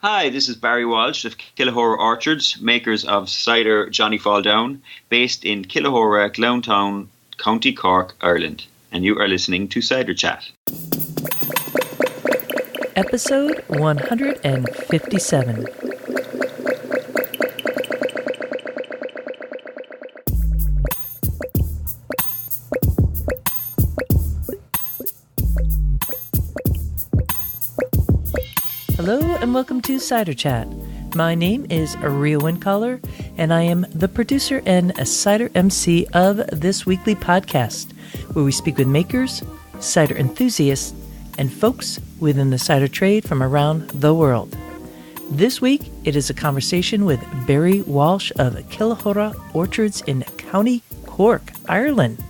Hi, this is Barry Walsh of Killahora Orchards, makers of Cider Johnny Fall Down, based in Killahora, Glounthaune, County Cork, Ireland. And you are listening to Cider Chat. Episode 157. Hello and welcome to Cider Chat. My name is Ria Wincaller, and I am the producer and a cider MC of this weekly podcast, where we speak with makers, cider enthusiasts, and folks within the cider trade from around the world. This week, it is a conversation with Barry Walsh of Killahora Orchards in County Cork, Ireland.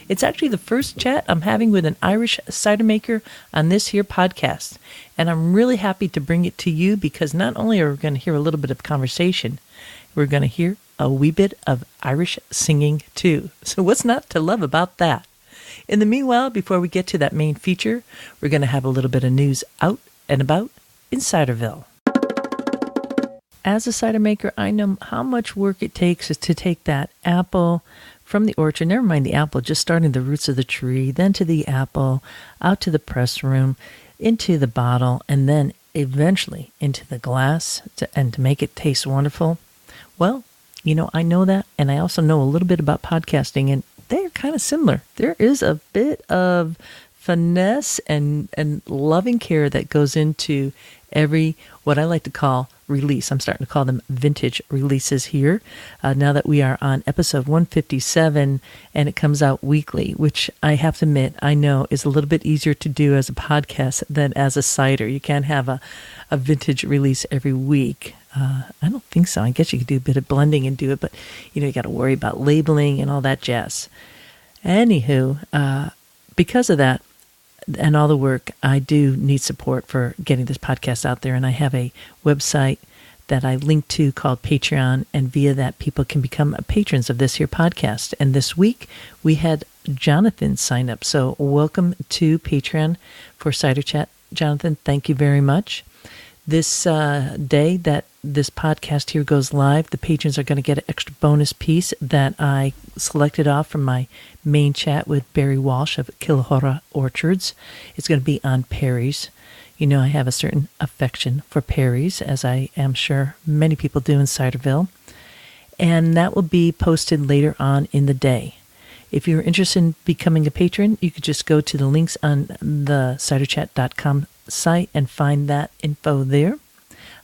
It's actually the first chat I'm having with an Irish cider maker on this here podcast, and I'm really happy to bring it to you because not only are we going to hear a little bit of conversation, we're going to hear a wee bit of Irish singing too. So what's not to love about that? In the meanwhile, before we get to that main feature, we're going to have a little bit of news out and about in Ciderville. As a cider maker, I know how much work it takes to take that apple from the orchard, never mind the apple, just starting the roots of the tree, then to the apple, out to the press room, into the bottle, and then eventually into the glass and to make it taste wonderful. Well, I know that, and I also know a little bit about podcasting, and they're kind of similar. There is a bit of finesse and loving care that goes into every, what I like to call, release. I'm starting to call them vintage releases here, now that we are on episode 157 and it comes out weekly, which I have to admit, I know is a little bit easier to do as a podcast than as a cider. You can't have a vintage release every week. I don't think so. I guess you could do a bit of blending and do it, but you got to worry about labeling and all that jazz. Anywho, because of that, and all the work, I do need support for getting this podcast out there. And I have a website that I link to called Patreon. And via that, people can become patrons of this here podcast. And this week, we had Jonathan sign up. So welcome to Patreon for Cider Chat. Jonathan, thank you very much. This day that this podcast here goes live, the patrons are going to get an extra bonus piece that I selected off from my main chat with Barry Walsh of Killahora Orchards. It's going to be on Perry's. I have a certain affection for Perry's, as I am sure many people do in Ciderville. And that will be posted later on in the day. If you're interested in becoming a patron, you could just go to the links on the ciderchat.com site and find that info there.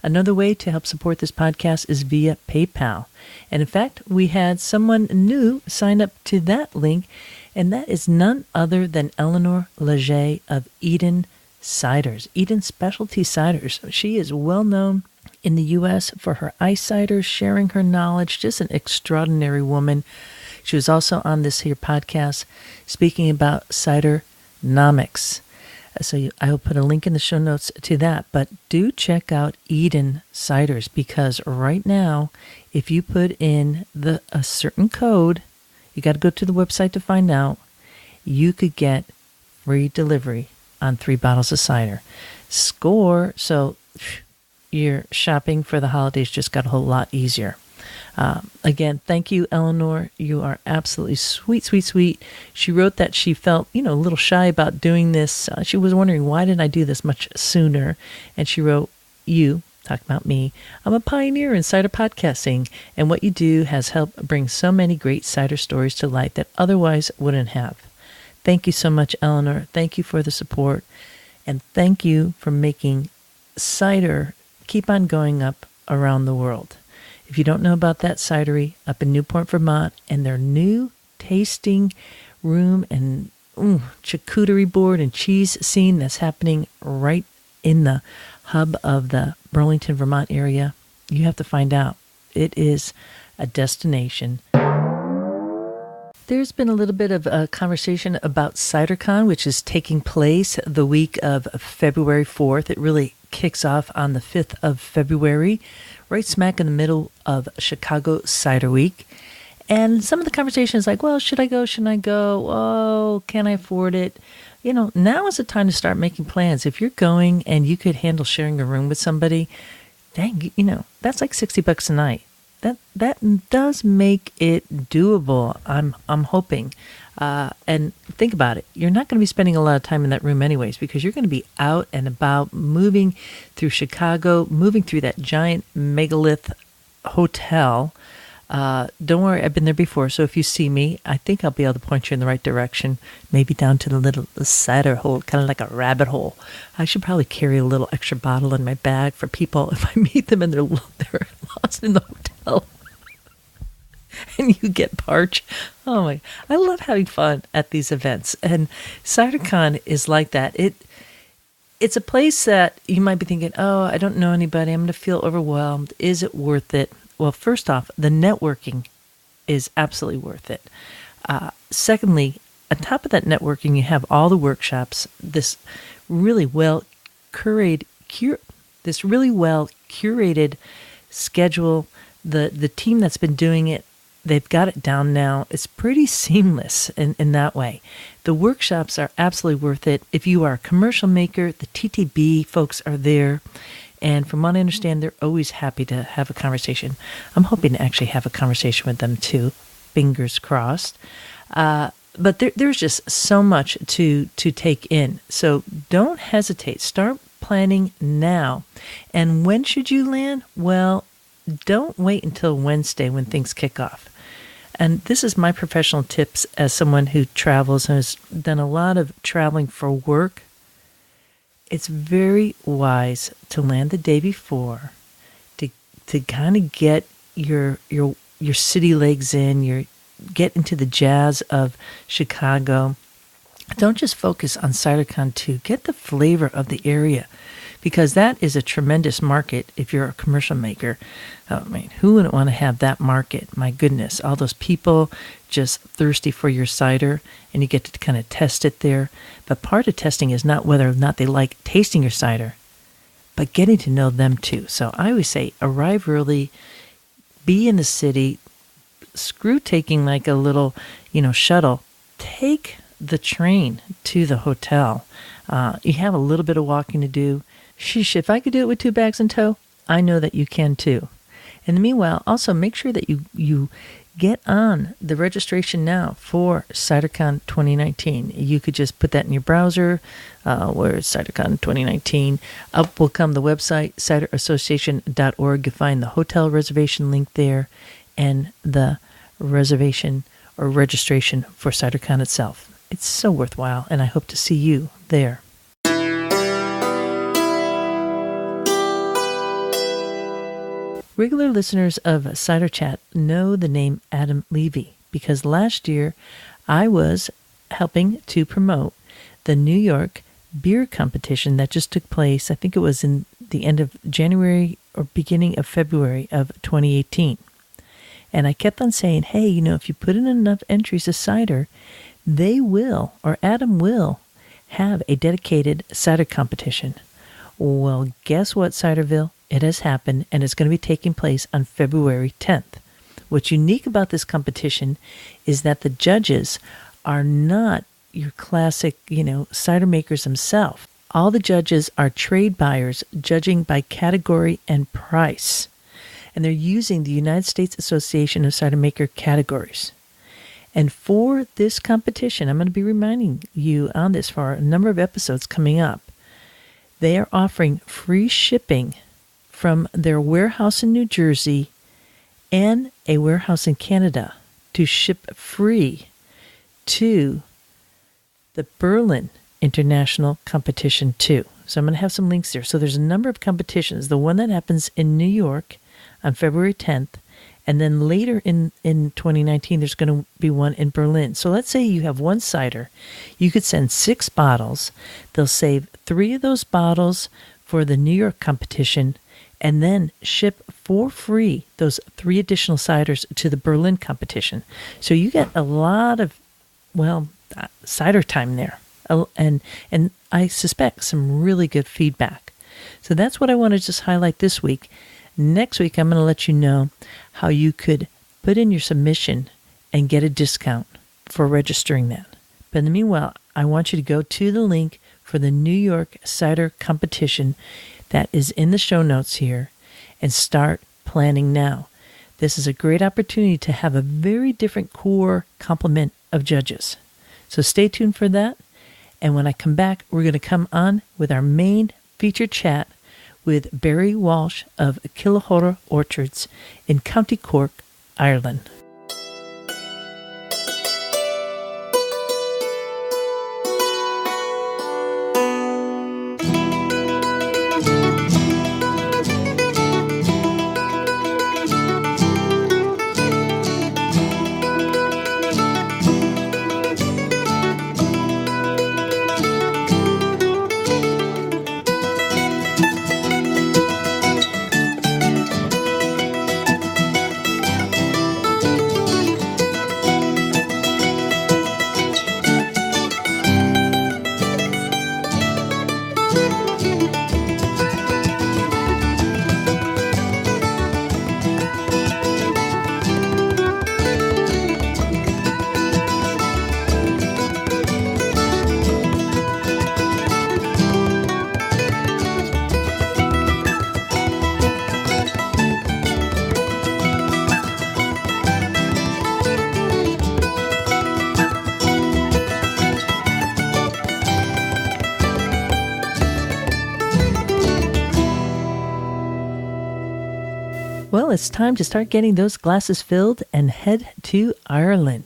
Another way to help support this podcast is via PayPal. And in fact, we had someone new sign up to that link, and that is none other than Eleanor Leger of Eden Ciders, Eden Specialty Ciders. She is well known in the U.S. for her ice ciders, sharing her knowledge, just an extraordinary woman. She was also on this here podcast speaking about cidernomics. So I will put a link in the show notes to that. But do check out Eden Ciders, because right now, if you put in a certain code, you got to go to the website to find out, you could get free delivery on 3 bottles of cider. Score! So your shopping for the holidays just got a whole lot easier. Again, thank you, Eleanor. You are absolutely sweet, sweet, sweet. She wrote that she felt, a little shy about doing this. She was wondering, why didn't I do this much sooner? And she wrote, talking about me, I'm a pioneer in cider podcasting, and what you do has helped bring so many great cider stories to light that otherwise wouldn't have. Thank you so much, Eleanor. Thank you for the support, and thank you for making cider keep on going up around the world. If you don't know about that cidery up in Newport, Vermont, and their new tasting room and charcuterie board and cheese scene that's happening right in the hub of the Burlington, Vermont area, you have to find out. It is a destination. There's been a little bit of a conversation about CiderCon, which is taking place the week of February 4th. It really kicks off on the 5th of February, right smack in the middle of Chicago Cider Week. And some of the conversation is like, well, should I go? Shouldn't I go? Oh, can I afford it? Now is the time to start making plans. If you're going and you could handle sharing a room with somebody, dang, that's like $60 a night. That does make it doable. I'm hoping. And think about it. You're not going to be spending a lot of time in that room anyways, because you're going to be out and about, moving through Chicago, moving through that giant megalith hotel. Don't worry, I've been there before, so if you see me, I think I'll be able to point you in the right direction, maybe down to the cider hole, kind of like a rabbit hole. I should probably carry a little extra bottle in my bag for people if I meet them and they're lost in the hotel. And you get parched. Oh my, I love having fun at these events. And CiderCon is like that. It's a place that you might be thinking, oh, I don't know anybody. I'm going to feel overwhelmed. Is it worth it? Well, first off, the networking is absolutely worth it. Secondly, on top of that networking, you have all the workshops, this really well curated schedule. The team that's been doing it, they've got it down now. It's pretty seamless in that way. The workshops are absolutely worth it. If you are a commercial maker, the TTB folks are there. And from what I understand, they're always happy to have a conversation. I'm hoping to actually have a conversation with them too. Fingers crossed. But there's just so much to take in. So don't hesitate. Start planning now. And when should you land? Well, don't wait until Wednesday when things kick off. And this is my professional tips as someone who travels and has done a lot of traveling for work. It's very wise to land the day before to kind of get your city legs in, get into the jazz of Chicago. Don't just focus on CiderCon 2. Get the flavor of the area, because that is a tremendous market if you're a commercial maker. I mean, who wouldn't want to have that market? My goodness, all those people just thirsty for your cider, and you get to kind of test it there. But part of testing is not whether or not they like tasting your cider, but getting to know them too. So I always say, arrive early, be in the city, screw taking like a little, shuttle. Take the train to the hotel. You have a little bit of walking to do. Sheesh, if I could do it with 2 bags in tow, I know that you can too. In the meanwhile, also make sure that you get on the registration now for CiderCon 2019. You could just put that in your browser, where it's CiderCon 2019. Up will come the website, ciderassociation.org. You'll find the hotel reservation link there and the reservation or registration for CiderCon itself. It's so worthwhile, and I hope to see you there. Regular listeners of Cider Chat know the name Adam Levy, because last year I was helping to promote the New York beer competition that just took place. I think it was in the end of January or beginning of February of 2018. And I kept on saying, hey, if you put in enough entries of cider, they will, or Adam will, have a dedicated cider competition. Well, guess what, Ciderville? It has happened, and it's going to be taking place on February 10th. What's unique about this competition is that the judges are not your classic, cider makers themselves. All the judges are trade buyers judging by category and price. And they're using the United States Association of Cider Maker categories. And for this competition, I'm going to be reminding you on this for a number of episodes coming up, they are offering free shipping from their warehouse in New Jersey and a warehouse in Canada to ship free to the Berlin International Competition too. So I'm going to have some links there. So there's a number of competitions. The one that happens in New York on February 10th, and then later in 2019, there's going to be one in Berlin. So let's say you have one cider. You could send 6 bottles. They'll save 3 of those bottles for the New York competition, and then ship for free those 3 additional ciders to the Berlin competition. So you get a lot of, cider time there. And I suspect some really good feedback. So that's what I want to just highlight this week. Next week, I'm going to let you know how you could put in your submission and get a discount for registering that. But in the meanwhile, I want you to go to the link for the New York Cider Competition that is in the show notes here. and start planning now. This is a great opportunity to have a very different core complement of judges. So stay tuned for that. And when I come back, we're going to come on with our main feature chat with Barry Walsh of Killahora Orchards in County Cork, Ireland. Well, it's time to start getting those glasses filled and head to Ireland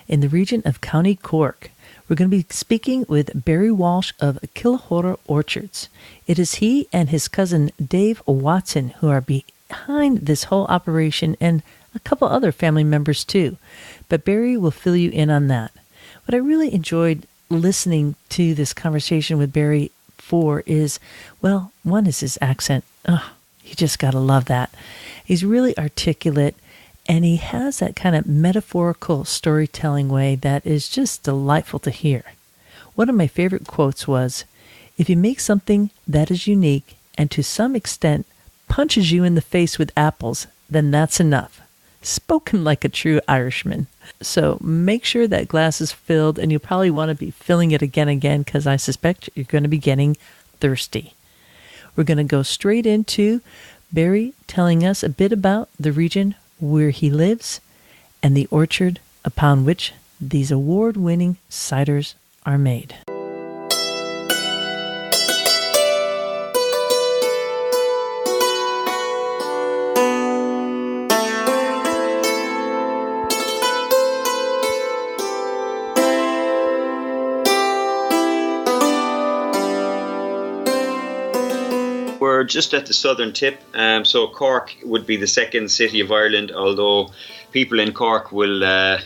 in the region of County Cork. We're going to be speaking with Barry Walsh of Killahora Orchards. It is he and his cousin Dave Watson who are behind this whole operation, and a couple other family members too. But Barry will fill you in on that. What I really enjoyed listening to this conversation with Barry for is, well, one is his accent. Oh, you just got to love that. He's really articulate, and he has that kind of metaphorical storytelling way that is just delightful to hear. One of my favorite quotes was, "If you make something that is unique and to some extent punches you in the face with apples, then that's enough." Spoken like a true Irishman. So make sure that glass is filled, and you'll probably want to be filling it again because I suspect you're going to be getting thirsty. We're going to go straight into Barry telling us a bit about the region where he lives and the orchard upon which these award-winning ciders are made. We're just at the southern tip, so Cork would be the second city of Ireland, although people in Cork will,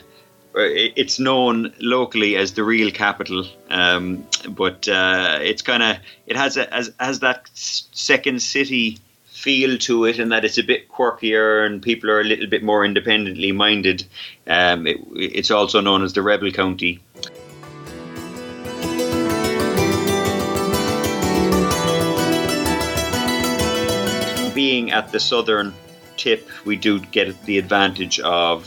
it's known locally as the real capital, but it's kind of, it has that second city feel to it, and that it's a bit quirkier and people are a little bit more independently minded. It's also known as the Rebel County. Being at the southern tip, we do get the advantage of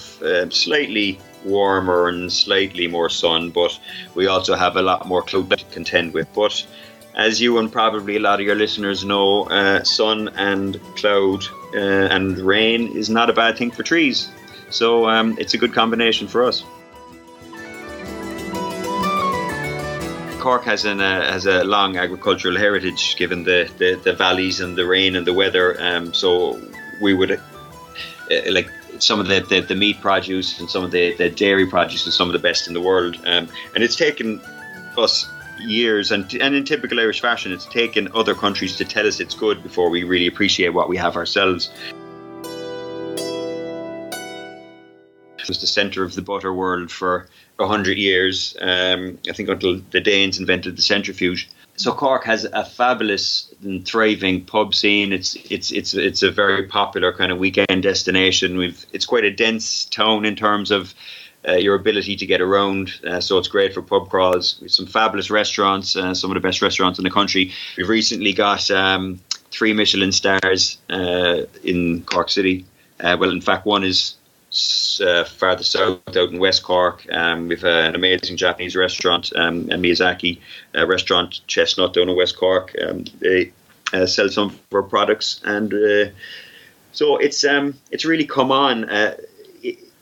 slightly warmer and slightly more sun, but we also have a lot more cloud to contend with. But as you and probably a lot of your listeners know, sun and cloud and rain is not a bad thing for trees. So it's a good combination for us. Cork has a long agricultural heritage, given the valleys and the rain and the weather. So we would like some of the meat produce and some of the dairy produce is some of the best in the world. And it's taken us years, and in typical Irish fashion, it's taken other countries to tell us it's good before we really appreciate what we have ourselves. It was the centre of the butter world for 100 years, I think, until the Danes invented the centrifuge. So Cork has a fabulous and thriving pub scene. It's a very popular kind of weekend destination. It's quite a dense town in terms of your ability to get around, so it's great for pub crawls. We have some fabulous restaurants, some of the best restaurants in the country. We've recently got 3 Michelin stars in Cork City. Well, in fact, one is farther south, out in West Cork. We've an amazing Japanese restaurant, a Miyazaki restaurant, Chestnut, down in West Cork. They sell some of our products, and So it's really come on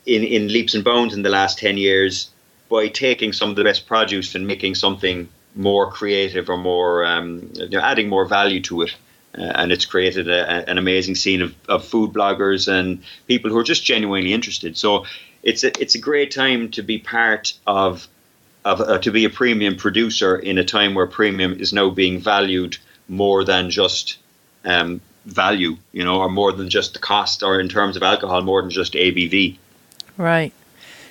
in leaps and bounds in the last 10 years by taking some of the best produce and making something more creative or more adding more value to it. And it's created an amazing scene of food bloggers and people who are just genuinely interested. So it's a great time to be part of to be a premium producer in a time where premium is now being valued more than just value, or more than just the cost, or in terms of alcohol, more than just ABV. Right.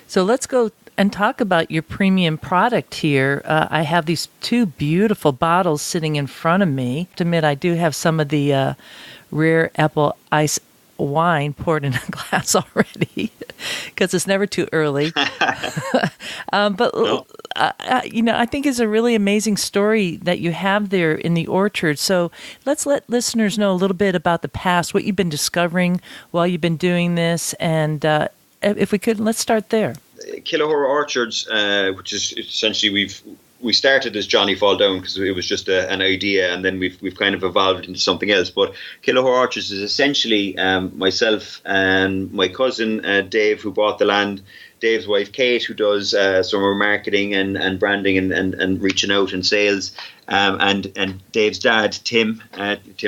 So let's go and talk about your premium product here. I have these two beautiful bottles sitting in front of me. To admit, I do have some of the rare apple ice wine poured in a glass already because it's never too early. But no. I think it's a really amazing story that you have there in the orchard. So let's let listeners know a little bit about the past, what you've been discovering while you've been doing this, and if we could, let's start there. Killahora Orchards, which is essentially we started as Johnny Fall Down because it was just an idea, and then we've kind of evolved into something else. But Killahora Orchards is essentially myself and my cousin Dave, who bought the land, Dave's wife Kate, who does some of our marketing and branding and reaching out and sales, and Dave's dad Tim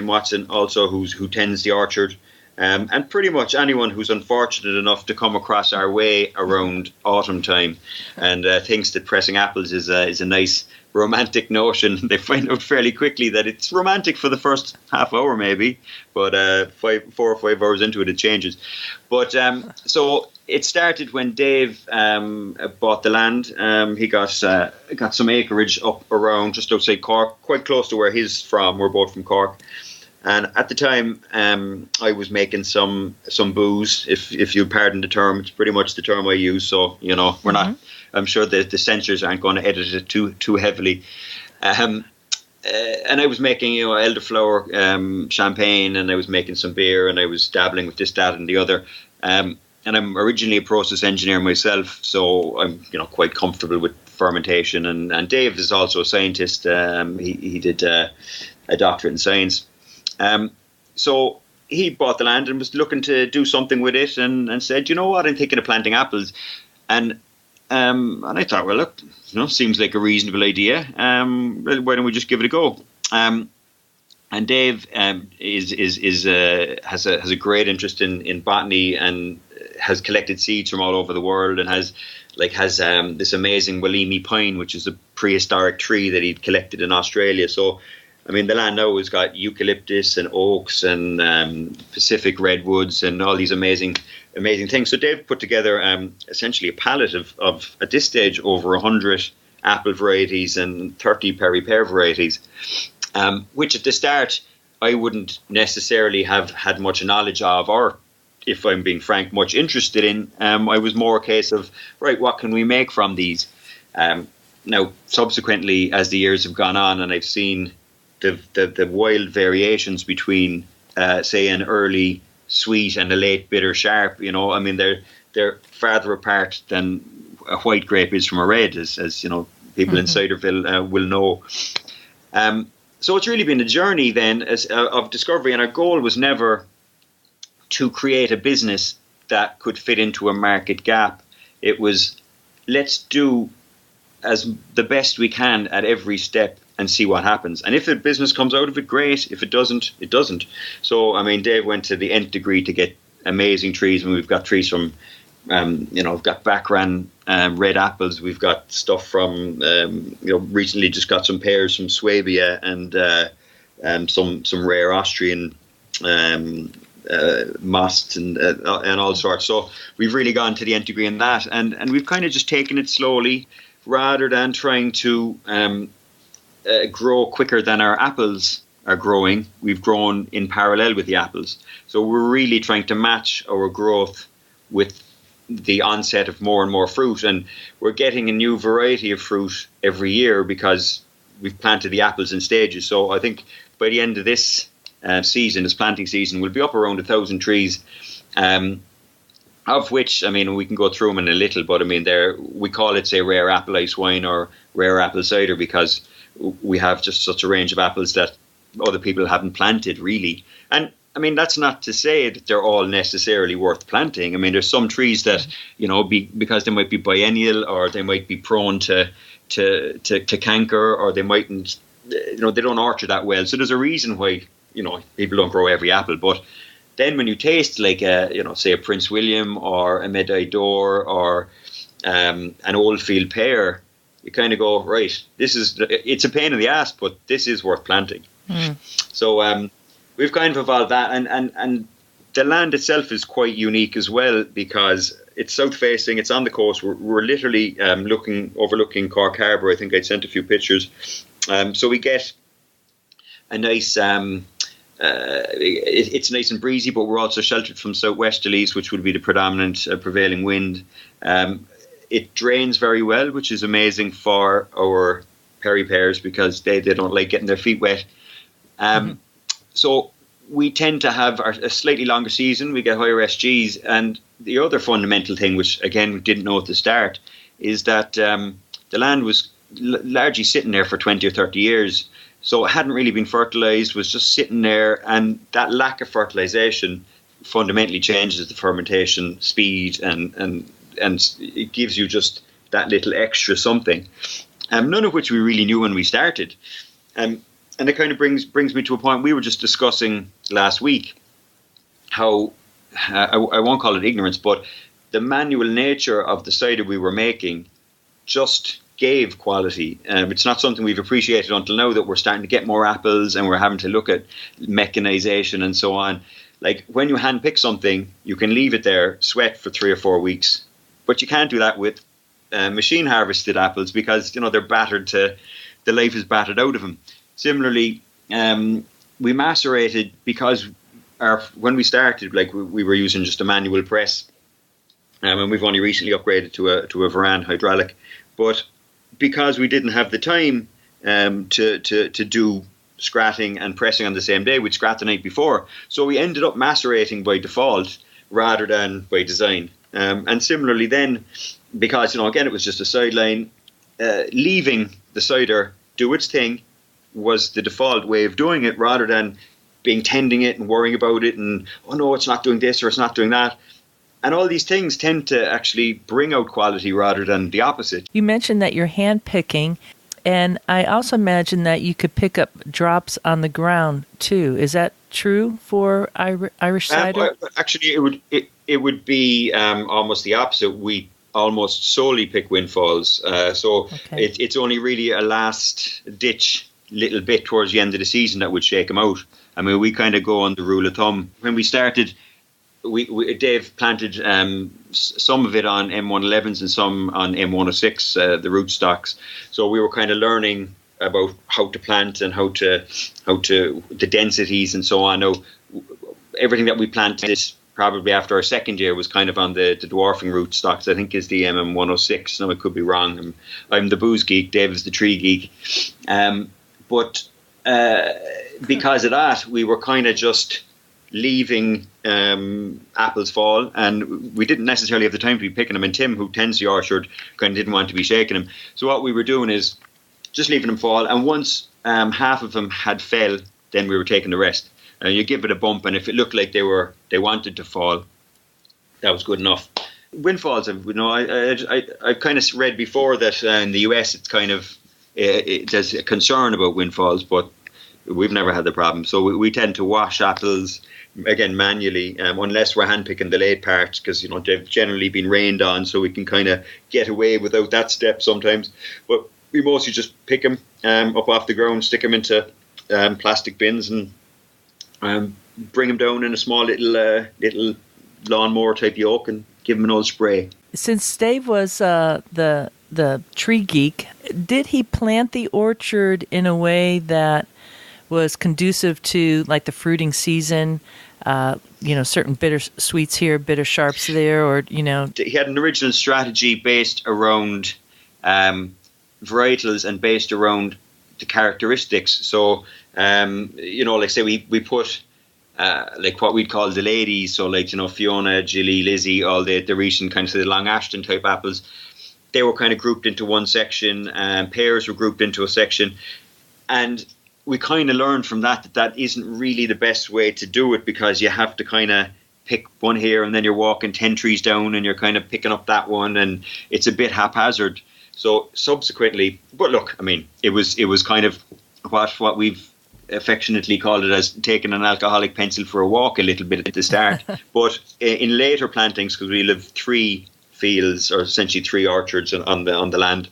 Watson also, who tends the orchard. And pretty much anyone who's unfortunate enough to come across our way around autumn time and thinks that pressing apples is a nice romantic notion, they find out fairly quickly that it's romantic for the first half hour maybe, but 4 or 5 hours into it changes. But so it started when Dave bought the land. He got some acreage up around just outside Cork, quite close to where he's from. We're both from Cork. And at the time, I was making some booze, if you pardon the term. It's pretty much the term I use. So, we're not, I'm sure the censors aren't going to edit it too heavily. And I was making, elderflower champagne, and I was making some beer, and I was dabbling with this, that, and the other. And I'm originally a process engineer myself, so I'm, quite comfortable with fermentation. And Dave is also a scientist. He did a doctorate in science. So he bought the land and was looking to do something with it, and said, what, I'm thinking of planting apples. And I thought, well, look, seems like a reasonable idea. Why don't we just give it a go? And Dave has a great interest in botany and has collected seeds from all over the world, and has this amazing Walimi pine, which is a prehistoric tree that he'd collected in Australia. So the land now has got eucalyptus and oaks and Pacific redwoods and all these amazing things. So Dave put together essentially a palette of at this stage over 100 apple varieties and 30 peri-pear varieties, which at the start I wouldn't necessarily have had much knowledge of, or, if I'm being frank, much interested in. I was more a case of, right, what can we make from these? Now, subsequently, as the years have gone on, and I've seen the wild variations between, say, an early sweet and a late bitter sharp, they're farther apart than a white grape is from a red, as people in Ciderville will know. So it's really been a journey then of discovery, and our goal was never to create a business that could fit into a market gap. It was, let's do as the best we can at every step and see what happens. And if a business comes out of it, great. If it doesn't, it doesn't. So, Dave went to the nth degree to get amazing trees. And we've got trees from, we've got Bacran red apples. We've got stuff from, recently just got some pears from Swabia and some rare Austrian most and all sorts. So we've really gone to the nth degree in that. And we've kind of just taken it slowly rather than trying to grow quicker than our apples are growing. We've grown in parallel with the apples. So we're really trying to match our growth with the onset of more and more fruit. And we're getting a new variety of fruit every year because we've planted the apples in stages. So I think by the end of this season, this planting season, we'll be up around 1,000 trees. Of which, we can go through them in a little, but we call it, say, rare apple ice wine or rare apple cider because we have just such a range of apples that other people haven't planted, really. And I mean, that's not to say that they're all necessarily worth planting. I mean, there's some trees that, because they might be biennial, or they might be prone to canker, or they mightn't, they don't orchard that well. So there's a reason why, people don't grow every apple. But then when you taste like say a Prince William or a Médaille d'Or or an Oldfield pear, you kind of go, right, it's a pain in the ass, but this is worth planting. So we've kind of evolved that, and the land itself is quite unique as well, because it's south facing, it's on the coast. We're literally overlooking Cork Harbour. I think I sent a few pictures. So we get a nice, it's nice and breezy, but we're also sheltered from southwesterlies, which would be the predominant prevailing wind. It drains very well, which is amazing for our Perry pears, because they don't like getting their feet wet. So we tend to have a slightly longer season. We get higher SGs. And the other fundamental thing, which, again, we didn't know at the start, is that the land was largely sitting there for 20 or 30 years. So it hadn't really been fertilised, was just sitting there. And that lack of fertilisation fundamentally changes the fermentation speed, and it gives you just that little extra something. None of which we really knew when we started. And it kind of brings me to a point we were just discussing last week, how I won't call it ignorance, but the manual nature of the cider we were making just gave quality. It's not something we've appreciated until now, that we're starting to get more apples and we're having to look at mechanization and so on. Like, when you hand pick something, you can leave it there, sweat for 3 or 4 weeks, but you can't do that with machine harvested apples, because they're battered the life is battered out of them. Similarly, we macerated, because when we started, like, we were using just a manual press, and we've only recently upgraded to a Varan hydraulic. But because we didn't have the time to do scratting and pressing on the same day, we'd scrat the night before. So we ended up macerating by default rather than by design. And similarly then, because, again, it was just a sideline, leaving the cider do its thing was the default way of doing it, rather than tending it and worrying about it and, oh no, it's not doing this or it's not doing that. And all these things tend to actually bring out quality rather than the opposite. You mentioned that you're hand picking, and I also imagine that you could pick up drops on the ground too. Is that true for Irish cider? Actually, it would be almost the opposite. We almost solely pick windfalls. It's only really a last ditch little bit towards the end of the season that would shake them out. I mean, we kind of go on the rule of thumb. When we started, Dave planted some of it on M111s and some on M106, the rootstocks. So we were kind of learning about how to plant and how to the densities and so on. Now, everything that we planted probably after our second year was kind of on the dwarfing rootstocks. I think is the MM106. Now, I could be wrong. I'm the booze geek. Dave is the tree geek. But because of that, we were kind of just leaving apples fall, and we didn't necessarily have the time to be picking them. And Tim, who tends the orchard, kind of didn't want to be shaking them. So what we were doing is just leaving them fall. And once half of them had fell, then we were taking the rest. You give it a bump, and if it looked like they wanted to fall, that was good enough. Windfalls, I've kind of read before that in the US it's kind of there's a concern about windfalls, but we've never had the problem. So we tend to wash apples, again, manually, unless we're handpicking the late parts, because they've generally been rained on, so we can kind of get away without that step sometimes. But we mostly just pick them up off the ground, stick them into plastic bins, and bring them down in a small little lawnmower type yoke and give them an old spray. Since Dave was the tree geek, did he plant the orchard in a way that was conducive to like the fruiting season? Certain bitter sweets here, bitter sharps there, or He had an original strategy based around varietals and based around the characteristics. So, like say we put like what we'd call the ladies, so like Fiona, Gilly, Lizzie, all the recent kind of the Long Ashton type apples. They were kind of grouped into one section, and pears were grouped into a section, and we kind of learned from that isn't really the best way to do it, because you have to kind of pick one here and then you're walking 10 trees down and you're kind of picking up that one, and it's a bit haphazard. So subsequently, but look, I mean, it was kind of what we've affectionately called it as taking an alcoholic pencil for a walk a little bit at the start. But in later plantings, because we live 3 fields, or essentially 3 orchards on the land,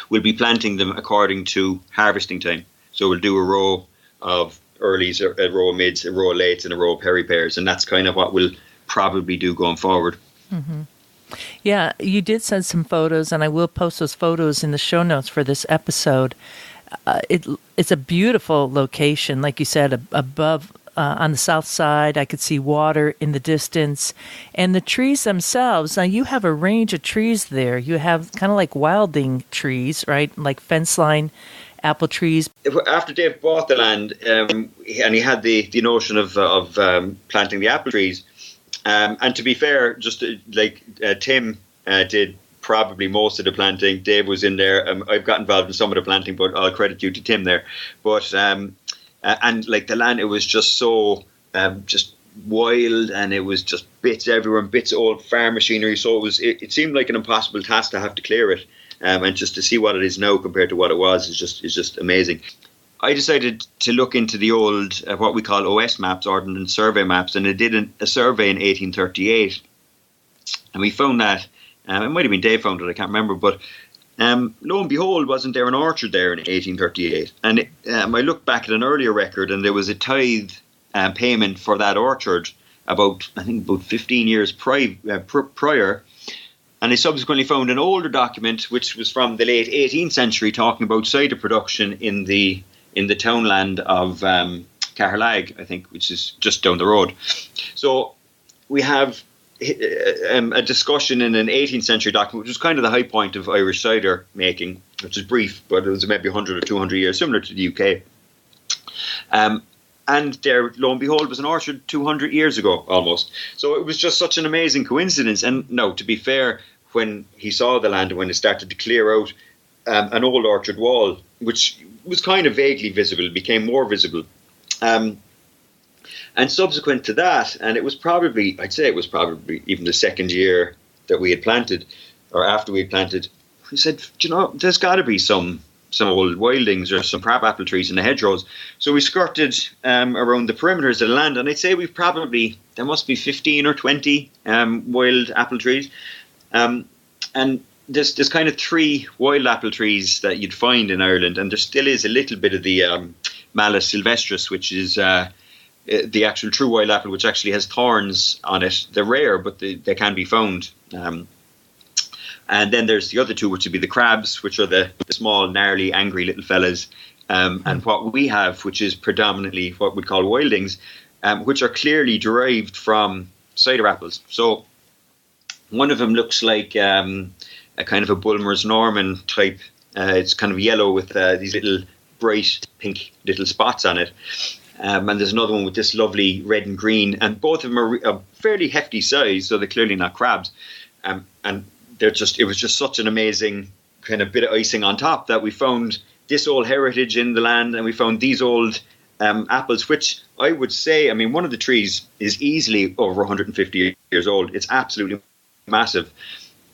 we'll be planting them according to harvesting time. So we'll do a row of earlies, a row of mids, a row of lates, and a row of peri-pairs, and that's kind of what we'll probably do going forward. Mm-hmm. Yeah, you did send some photos, and I will post those photos in the show notes for this episode. It's a beautiful location, like you said, above on the south side. I could see water in the distance, and the trees themselves. Now you have a range of trees there. You have kind of like wilding trees, right? Like fence line apple trees. After Dave bought the land, and he had the notion of planting the apple trees, and to be fair, just like Tim did probably most of the planting. Dave was in there. I've got involved in some of the planting, but I'll credit you to Tim there. But and like the land, it was just so just wild, and it was just bits everywhere, and bits of old farm machinery. So it seemed like an impossible task to have to clear it, and just to see what it is now compared to what it was is just amazing. I decided to look into the old what we call OS maps, Ordinance Survey maps, and I did a survey in 1838, and we found that. It might have been Dave found it, I can't remember, but lo and behold, wasn't there an orchard there in 1838? And I looked back at an earlier record, and there was a tithe payment for that orchard about 15 years prior. And I subsequently found an older document, which was from the late 18th century, talking about cider production in the townland of Caherlag, I think, which is just down the road. So we have a discussion in an 18th century document, which was kind of the high point of Irish cider making, which is brief, but it was maybe 100 or 200 years, similar to the UK. And there, lo and behold, was an orchard 200 years ago, almost. So it was just such an amazing coincidence. And no, to be fair, when he saw the land and when it started to clear out, an old orchard wall, which was kind of vaguely visible, became more visible. And subsequent to that, and I'd say it was probably even the second year that we had planted, or after we had planted, we said, there's got to be some old wildings or some crab apple trees in the hedgerows. So we skirted around the perimeters of the land, and I'd say there must be 15 or 20 wild apple trees. And there's kind of 3 wild apple trees that you'd find in Ireland, and there still is a little bit of the Malus sylvestris, which is the actual true wild apple, which actually has thorns on it. They're rare, but they can be found. And then there's the other 2, which would be the crabs, which are the small, gnarly, angry little fellas. And what we have, which is predominantly what we call wildings, which are clearly derived from cider apples. So one of them looks like a kind of a Bulmer's Norman type. It's kind of yellow with these little bright pink little spots on it. And there's another one with this lovely red and green, and both of them are a fairly hefty size, so they're clearly not crabs. And it was just such an amazing kind of bit of icing on top that we found this old heritage in the land, and we found these old apples, which I would say, one of the trees is easily over 150 years old. It's absolutely massive.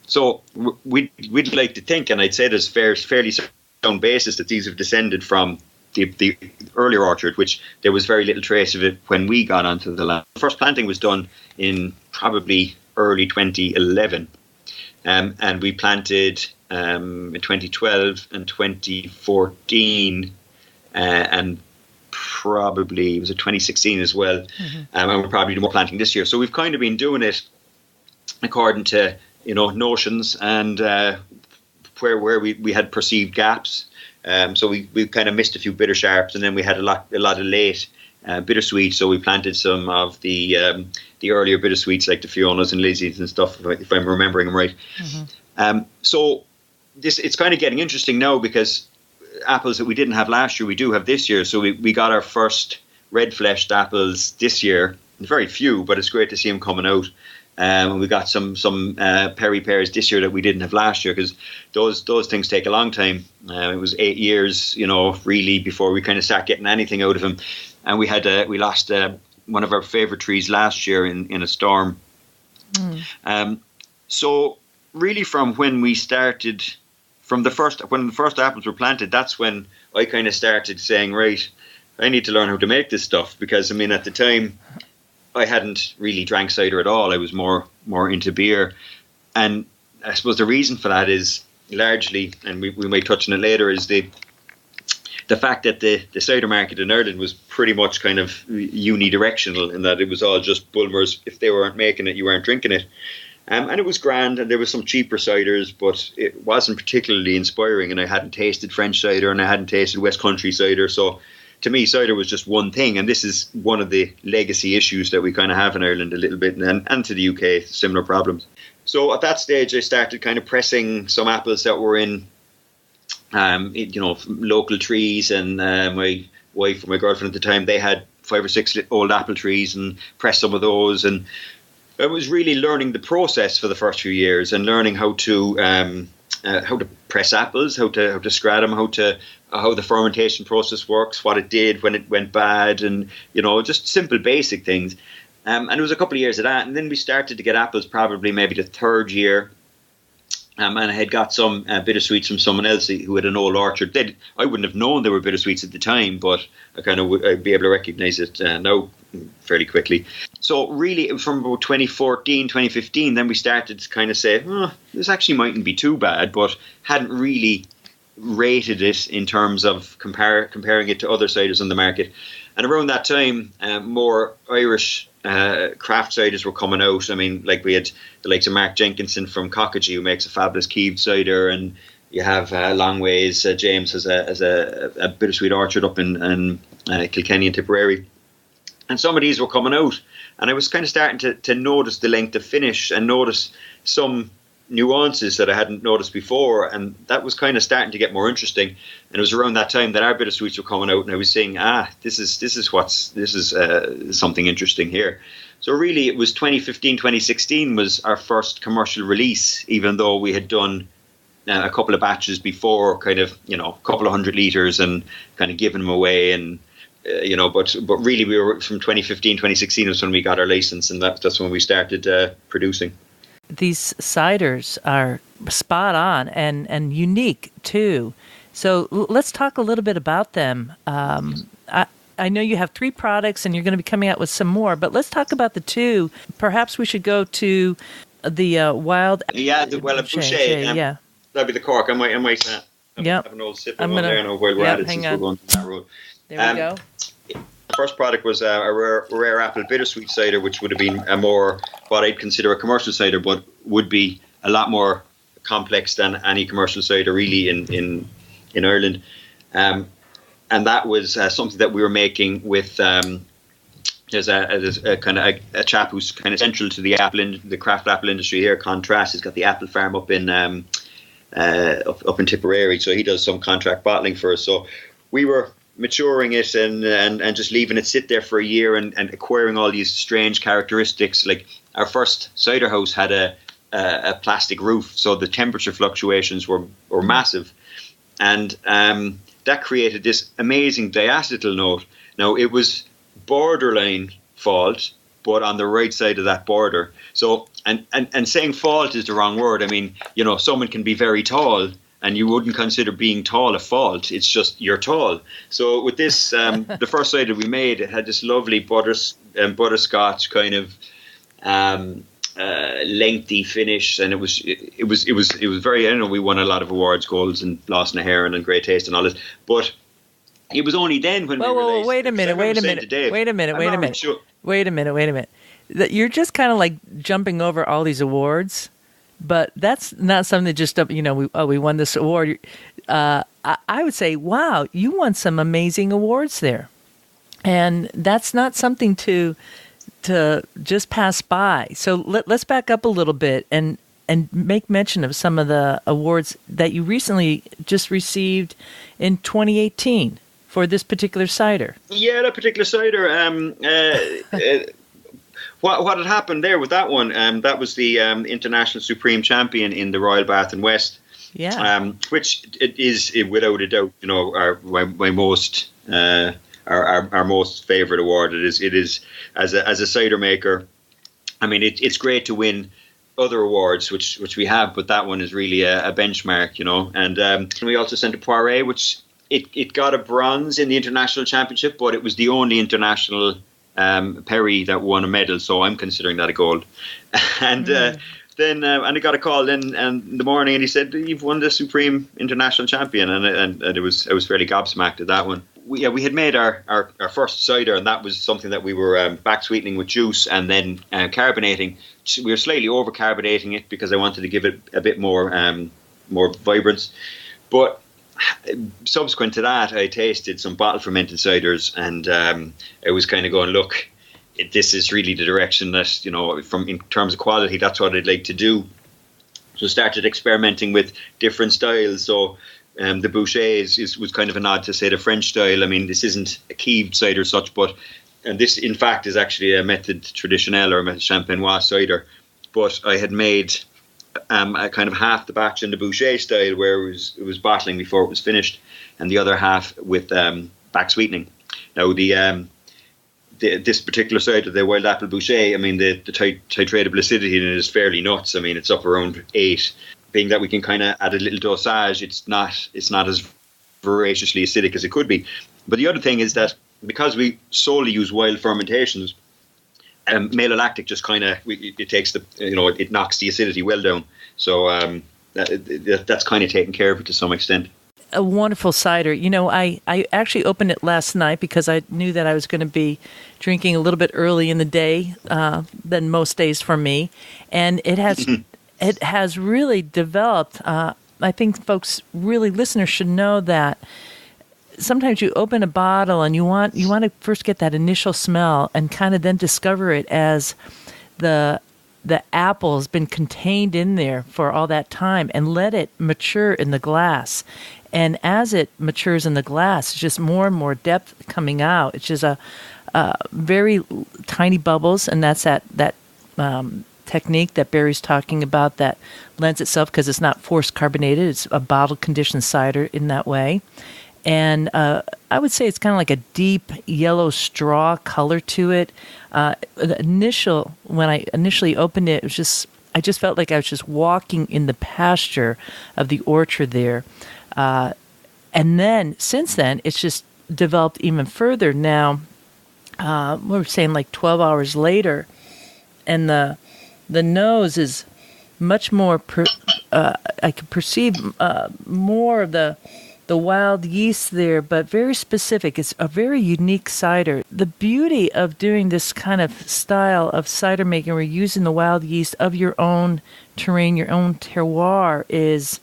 So we'd like to think, and I'd say there's fairly sound basis that these have descended from the earlier orchard, which there was very little trace of it when we got onto the land. The first planting was done in probably early 2011, and we planted in 2012 and 2014, and probably it was 2016 as well. Mm-hmm. And we're probably doing more planting this year. So we've kind of been doing it according to notions and where we had perceived gaps. So we kind of missed a few bitter sharps, and then we had a lot of late bittersweet. So we planted some of the earlier bittersweets, like the Fionas and Lizzies and stuff, if I'm remembering them right. Mm-hmm. So it's kind of getting interesting now, because apples that we didn't have last year, we do have this year. So we got our first red-fleshed apples this year, very few, but it's great to see them coming out. We got some Perry pears this year that we didn't have last year, because those things take a long time. It was 8 years, really, before we kind of start getting anything out of them. And we lost one of our favourite trees last year in a storm. So really, from when we started, when the first apples were planted, that's when I kind of started saying, right, I need to learn how to make this stuff, because I mean, at the time, I hadn't really drank cider at all. I was more into beer. And I suppose the reason for that is largely, and we might touch on it later, is the fact that the cider market in Ireland was pretty much kind of unidirectional, in that it was all just Bulmers. If they weren't making it, you weren't drinking it. And it was grand, and there was some cheaper ciders, but it wasn't particularly inspiring. And I hadn't tasted French cider, and I hadn't tasted West Country cider. So to me, cider was just one thing. And this is one of the legacy issues that we kind of have in Ireland a little bit, and to the UK, similar problems. So at that stage, I started kind of pressing some apples that were in, local trees. And my wife and my girlfriend at the time, they had 5 or 6 old apple trees, and pressed some of those. And I was really learning the process for the first few years, and learning how to press apples, how to scrat them, how the fermentation process works, what it did when it went bad, and just simple basic things. And it was a couple of years of that, and then we started to get apples probably maybe the third year. And I had got some bittersweets from someone else who had an old orchard. I wouldn't have known they were bittersweets at the time, but I'd be able to recognise it now fairly quickly. So really, from about 2014, 2015, then we started to kind of say, this actually mightn't be too bad, but hadn't really rated it in terms of comparing it to other ciders on the market. And around that time, more Irish craft ciders were coming out. I mean, like we had the likes of Mark Jenkinson from Cockagee, who makes a fabulous Keeve cider, and you have Longways. James has a bittersweet orchard up in Kilkenny and Tipperary. And some of these were coming out, and I was kind of starting to notice the length of finish and notice some nuances that I hadn't noticed before, and that was kind of starting to get more interesting. And it was around that time that our bittersweets were coming out, and I was saying, this is something interesting here. So really, it was 2015, 2016 was our first commercial release, even though we had done a couple of batches before, kind of a couple of 100 litres, and kind of giving them away, and but really, we were from 2015, 2016 was when we got our license, and that's when we started producing. These ciders are spot on and unique too. So let's talk a little bit about them. I know you have 3 products, and you're going to be coming out with some more, but let's talk about the 2. Perhaps we should go to the wild. Yeah, the Well of Boucher. Yeah, that'd be the Cork. I might have an old sip of one there now while we're at it, since we're going to that road. There we go. The first product was a rare apple bittersweet cider, which would have been a more, what I'd consider a commercial cider, but would be a lot more complex than any commercial cider really in Ireland. And that was something that we were making with there's a kind of a chap who's kind of central to the craft apple industry here. Contrast, he's got the apple farm up in Tipperary, so he does some contract bottling for us. So we were maturing it and just leaving it sit there for a year and acquiring all these strange characteristics. Like our first cider house had a plastic roof, so the temperature fluctuations were massive, and that created this amazing diacetyl note. Now it was borderline fault, but on the right side of that border. So and saying fault is the wrong word. I mean, someone can be very tall, and you wouldn't consider being tall a fault. It's just you're tall. So with this, the first cider we made, it had this lovely butterscotch kind of lengthy finish, and it was very. I don't know. We won a lot of awards, golds and Blossom of Heron and Great Taste and all this. But it was only then when we released. Wait a minute. You're just kind of like jumping over all these awards. But that's not something that just, we won this award. I would say, wow, you won some amazing awards there. And that's not something to just pass by. So let's back up a little bit and make mention of some of the awards that you recently just received in 2018 for this particular cider. Yeah, that particular cider. What had happened there with that one? That was the International Supreme Champion in the Royal Bath and West. Yeah. Which it is without a doubt, my most our most favourite award. It is as a cider maker. I mean, it's great to win other awards, which we have, but that one is really a benchmark, And we also sent a Poiré, which it got a bronze in the international championship, but it was the only international Perry that won a medal, so I'm considering that a gold. And then I got a call in the morning, and he said, "You've won the Supreme International Champion," and I was fairly gobsmacked at that one. We had made our first cider, and that was something that we were back sweetening with juice and then carbonating. We were slightly over carbonating it because I wanted to give it a bit more vibrance. But subsequent to that, I tasted some bottle fermented ciders, and I was kind of going, look, this is really the direction that, from in terms of quality, that's what I'd like to do. So started experimenting with different styles. So the Boucher was kind of a nod to, say, the French style. I mean, this isn't a keeved cider as such, and this, in fact, is actually a méthode traditionnelle or a méthode champenoise cider. But I had made a kind of half the batch in the Boucher style, where it was bottling before it was finished, and the other half with back sweetening. Now, this particular cider, the Wild Apple Boucher, I mean, the titratable acidity in it is fairly nuts. I mean, it's up around 8. Being that we can kind of add a little dosage, it's not as voraciously acidic as it could be. But the other thing is that because we solely use wild fermentations, malolactic just kind of it takes it knocks the acidity well down. So that's kind of taken care of it to some extent. A wonderful cider. I actually opened it last night because I knew that I was going to be drinking a little bit early in the day than most days for me, and it has really developed. I think listeners should know that sometimes you open a bottle and you want to first get that initial smell and kind of then discover it as the apple has been contained in there for all that time, and let it mature in the glass. And as it matures in the glass, it's just more and more depth coming out. It's just a very tiny bubbles, and that's that technique that Barry's talking about that lends itself, because it's not forced carbonated. It's a bottle conditioned cider in that way. And I would say it's kind of like a deep yellow straw color to it. When I initially opened it, I just felt like I was just walking in the pasture of the orchard there. And then since then, it's just developed even further. Now, we're saying like 12 hours later, and the nose is much more. I can perceive more of the wild yeast there, but very specific. It's a very unique cider. The beauty of doing this kind of style of cider making, where you're using the wild yeast of your own terrain, your own terroir, is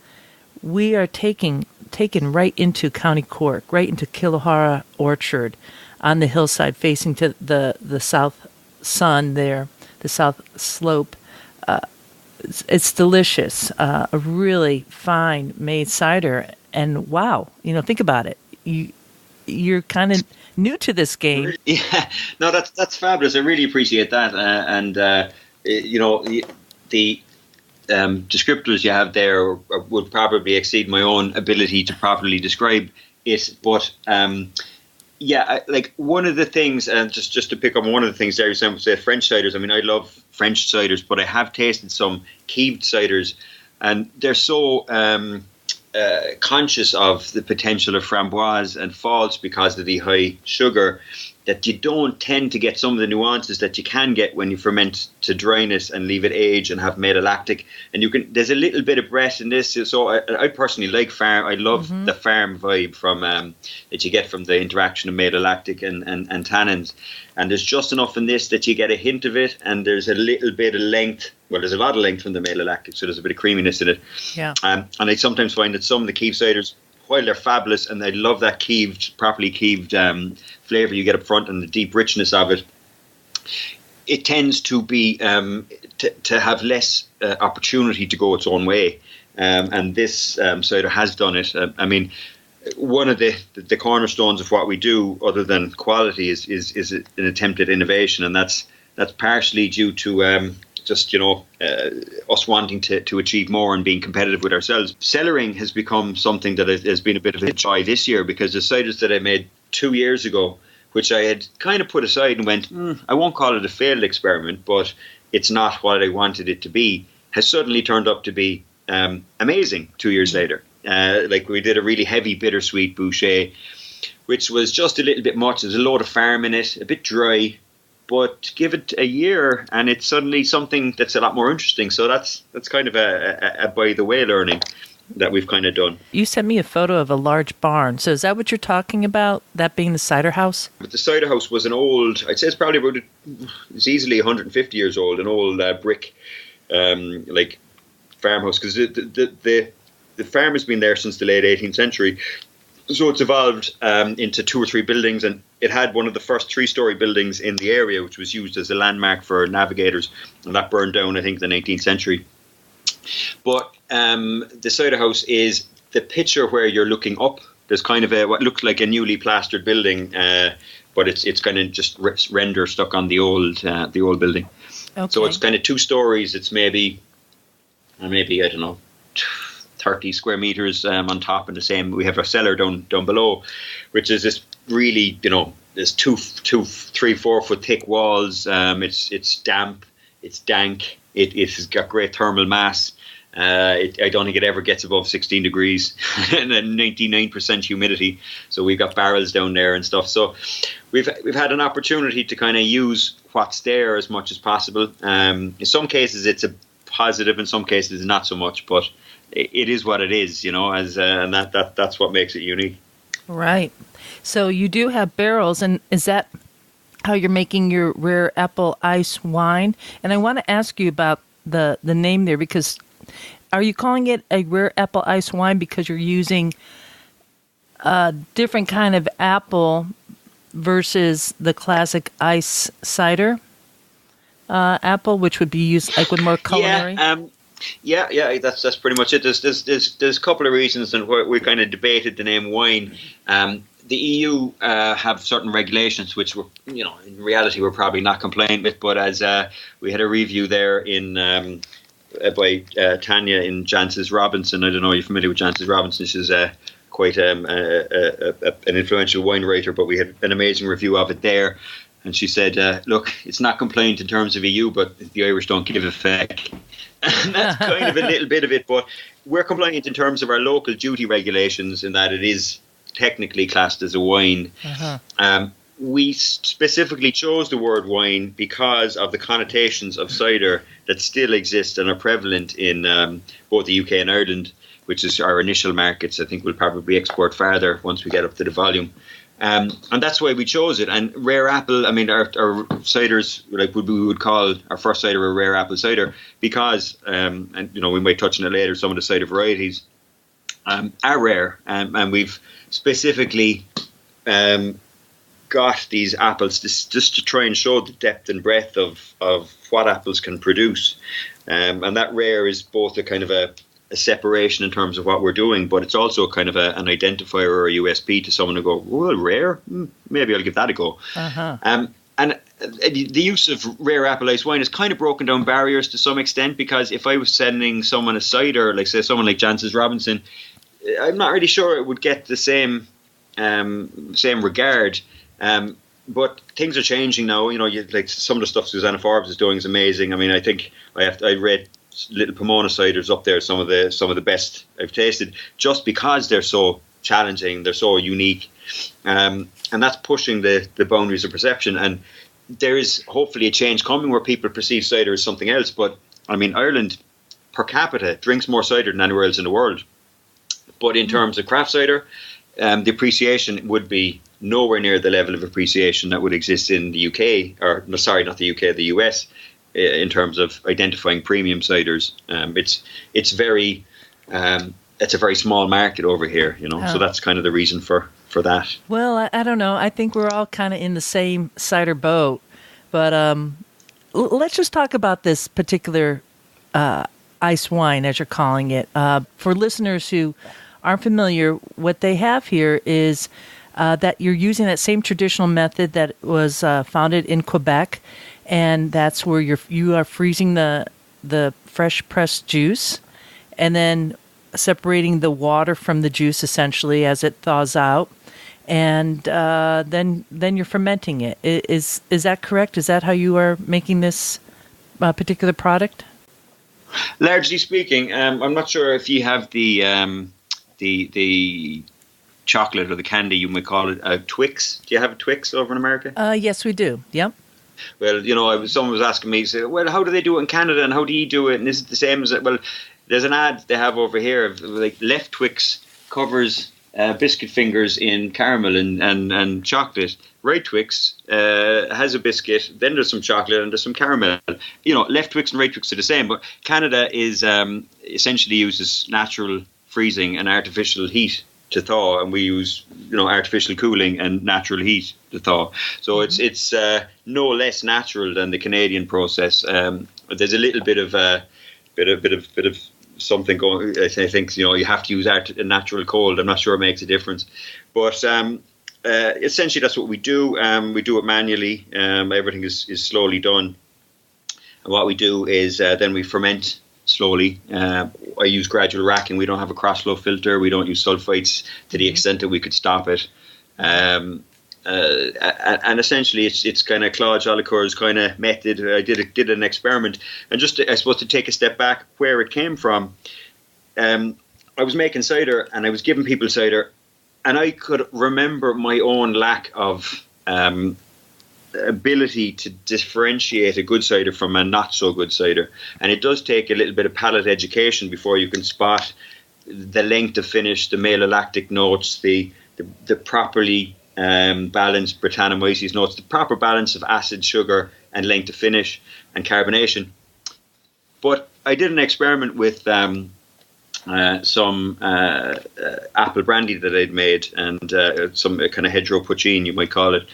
we are taken right into County Cork, right into Killahora Orchard on the hillside facing to the south sun there, the south slope. It's delicious, a really fine made cider. And wow, think about it. You're kind of new to this game. Yeah, no, that's fabulous. I really appreciate that. The descriptors you have there would probably exceed my own ability to properly describe it. But like one of the things, and just to pick up on one of the things there, you said French ciders. I mean, I love French ciders, but I have tasted some keeved ciders, and they're so conscious of the potential of framboise and false because of the high sugar, that you don't tend to get some of the nuances that you can get when you ferment to dryness and leave it age and have malolactic. And there's a little bit of breath in this. So I personally like farm. I love the farm vibe from that you get from the interaction of malolactic and tannins. And there's just enough in this that you get a hint of it, and there's a little bit of length. Well, there's a lot of length from the malolactic, so there's a bit of creaminess in it. Yeah. And I sometimes find that some of the keeved ciders, while they're fabulous, and I love that properly keeved flavour you get up front and the deep richness of it, it tends to be to have less opportunity to go its own way. And this cider has done it. I mean, one of the cornerstones of what we do, other than quality, is an attempt at innovation, and that's That's partially due to just, us wanting to achieve more and being competitive with ourselves. Cellaring has become something that has been a bit of a joy this year, because the ciders that I made 2 years ago, which I had kind of put aside and went, I won't call it a failed experiment, but it's not what I wanted it to be, has suddenly turned up to be amazing 2 years later. Like, we did a really heavy bittersweet boucher, which was just a little bit much. There's a load of farm in it, a bit dry, but give it a year and it's suddenly something that's a lot more interesting. So that's kind of a by the way learning that we've kind of done. You sent me a photo of a large barn. So is that what you're talking about, that being the cider house? But the cider house was an old, I'd say it's probably about, it's easily 150 years old, an old brick like farmhouse, because the farm has been there since the late 18th century. So it's evolved into 2 or 3 buildings, and it had one of the first 3-story buildings in the area, which was used as a landmark for navigators, and that burned down, I think, in the 19th century. But the cider house is the picture where you're looking up. There's kind of what looks like a newly plastered building, but it's kind of just render stuck on the old building. Okay. So it's kind of 2 stories. It's maybe I don't know, 30 square meters on top, and the same. We have a cellar down below, which is this really, there's 2, 3, 4 foot thick walls. It's damp, it's dank. It has got great thermal mass. I don't think it ever gets above 16 degrees and then 99% humidity. So we've got barrels down there and stuff. So we've had an opportunity to kind of use what's there as much as possible. In some cases it's a positive, in some cases not so much, but it is what it is, and that's what makes it unique. Right. So you do have barrels, and is that how you're making your rare apple ice wine? And I want to ask you about the name there, because are you calling it a rare apple ice wine because you're using a different kind of apple versus the classic ice cider apple, which would be used like with more culinary? Yeah, that's pretty much it. There's a couple of reasons, and we kind of debated the name wine. The EU have certain regulations which were, in reality we're probably not compliant with, but as we had a review there in by Tanya in Jancis Robinson. I don't know, are you familiar with Jancis Robinson? She's quite an influential wine writer, but we had an amazing review of it there. And she said, look, it's not compliant in terms of EU, but the Irish don't give a feck. And that's kind of a little bit of it, but we're compliant in terms of our local duty regulations in that it is technically classed as a wine. Uh-huh. We specifically chose the word wine because of the connotations of cider that still exist and are prevalent in both the UK and Ireland, which is our initial markets. I think we'll probably export farther once we get up to the volume. And that's why we chose it. And rare apple, I mean, our ciders, like we would call our first cider a rare apple cider because, and we might touch on it later, some of the cider varieties are rare. And we've specifically got these apples just to try and show the depth and breadth of what apples can produce. And that rare is both a kind of a separation in terms of what we're doing, but it's also kind of an identifier or a USP to someone who go, well, rare? Maybe I'll give that a go. Uh-huh. And the use of rare apple ice wine has kind of broken down barriers to some extent, because if I was sending someone a cider, like say someone like Jancis Robinson, I'm not really sure it would get the same regard. But things are changing now. Like some of the stuff Susanna Forbes is doing is amazing. I mean, I think I read Little Pomona ciders up there, some of the best I've tasted, just because they're so challenging, they're so unique, and that's pushing the boundaries of perception. And there is hopefully a change coming where people perceive cider as something else. But I mean, Ireland per capita drinks more cider than anywhere else in the world. But in terms of craft cider, the appreciation would be nowhere near the level of appreciation that would exist in the UK, or no, sorry, not the UK, the US. In terms of identifying premium ciders, it's a very small market over here, So that's kind of the reason for that. Well, I don't know. I think we're all kind of in the same cider boat, but let's just talk about this particular ice wine, as you're calling it. For listeners who aren't familiar, what they have here is that you're using that same traditional method that was founded in Quebec. and that's where you are freezing the fresh pressed juice, and then separating the water from the juice essentially as it thaws out, and then you're fermenting it. Is that correct? Is that how you are making this particular product? Largely speaking, I'm not sure if you have the chocolate or the candy, you might call it a Twix. Do you have a Twix over in America? Yes, we do. Yep. Well, someone was asking me, say, well, how do they do it in Canada and how do you do it? And is it the same as it? Well, there's an ad they have over here of like left Twix covers biscuit fingers in caramel and chocolate. Right Twix has a biscuit, then there's some chocolate and there's some caramel. Left Twix and right Twix are the same, but Canada is essentially uses natural freezing and artificial heat to thaw, and we use artificial cooling and natural heat to thaw. So it's no less natural than the Canadian process. There's a little bit of something going. I think you have to use a natural cold. I'm not sure it makes a difference, but essentially that's what we do. We do it manually. Everything is slowly done. And what we do is then we ferment slowly. I use gradual racking. We don't have a cross-flow filter. We don't use sulfites to the extent that we could stop it. And essentially, it's kind of Claude Jolicoeur's kind of method. I did an experiment, and just I suppose to take a step back, where it came from. I was making cider, and I was giving people cider, and I could remember my own lack of ability to differentiate a good cider from a not so good cider, and it does take a little bit of palate education before you can spot the length of finish, the malolactic notes, the properly balanced Brettanomyces notes, the proper balance of acid, sugar, and length of finish and carbonation. But I did an experiment with some apple brandy that I'd made, and some kind of hedgerow poitín, you might call it.